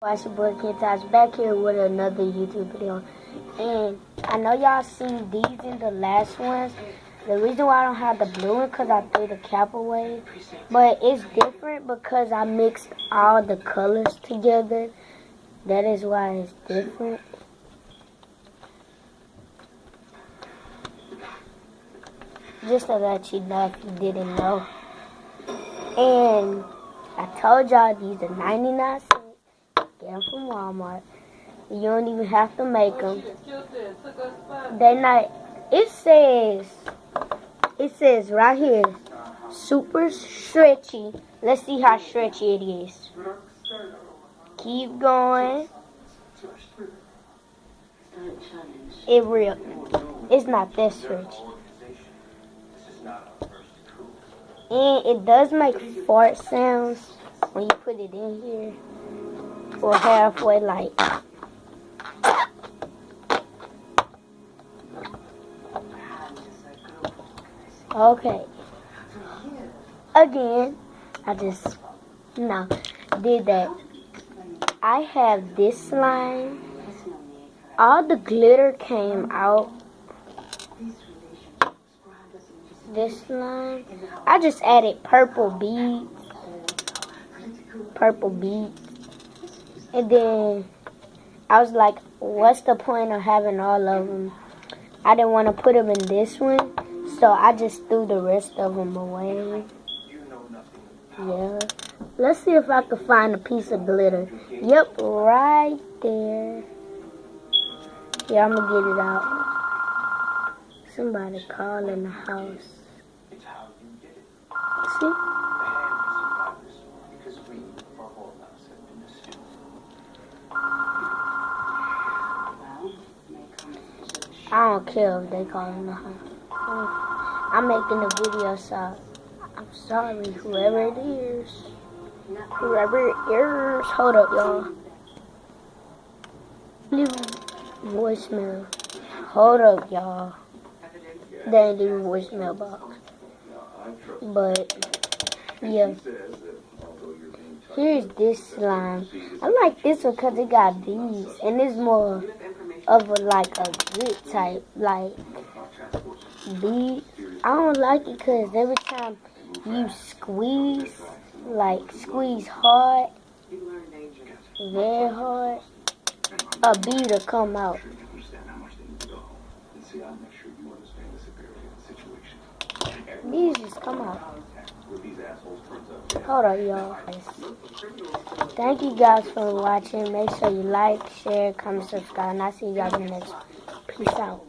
It's your boy Kid Taj back here with another YouTube video. And I know y'all seen these in the last ones. The reason why I don't have the blue one because I threw the cap away. But it's different because I mixed all the colors together. That is why it's different. Just to let you know if you didn't know. And I told y'all these are 99 cents. Get them from Walmart. You don't even have to make them. They not. It says right here, super stretchy. Let's see how stretchy it is. Keep going. It's not that stretchy. And it does make fart sounds when you put it in here. Or halfway, like. Okay. Again, I just did that. I have this slime. All the glitter came out. This slime. I just added purple beads. And then I was like, what's the point of having all of them? I didn't want to put them in this one. So I just threw the rest of them away. Yeah. Let's see if I can find a piece of glitter. Yep, right there. Yeah, I'm going to get it out. Somebody call in the house. See? I don't care if they call in the house. I'm making a video, so I'm sorry, whoever it is. Hold up, y'all. Leave voicemail. Hold up, y'all. They ain't leave a voicemail box. But, yeah. Here's this slime. I like this one because it got these. And it's more of a good type, like bead. I don't like it because every time you squeeze hard, very hard, a bead will come out. These just come out. Hold on, y'all. Thank you guys for watching. Make sure you like, share, comment, subscribe, and I'll see you guys in the next one. Peace out.